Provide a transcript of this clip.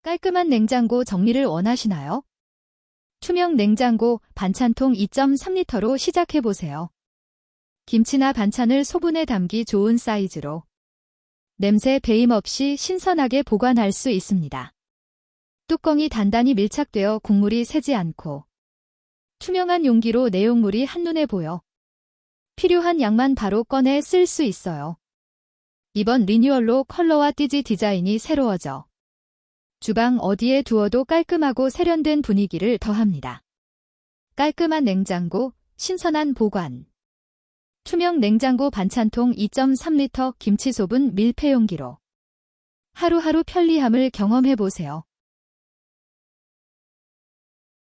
깔끔한 냉장고 정리를 원하시나요? 투명 냉장고 반찬통 2.3리터로 시작해보세요. 김치나 반찬을 소분해 담기 좋은 사이즈로 냄새 배임 없이 신선하게 보관할 수 있습니다. 뚜껑이 단단히 밀착되어 국물이 새지 않고 투명한 용기로 내용물이 한눈에 보여 필요한 양만 바로 꺼내 쓸 수 있어요. 이번 리뉴얼로 컬러와 띠지 디자인이 새로워져 주방 어디에 두어도 깔끔하고 세련된 분위기를 더합니다. 깔끔한 냉장고, 신선한 보관. 투명 냉장고 반찬통 2.3리터 김치 소분 밀폐 용기로 하루하루 편리함을 경험해보세요.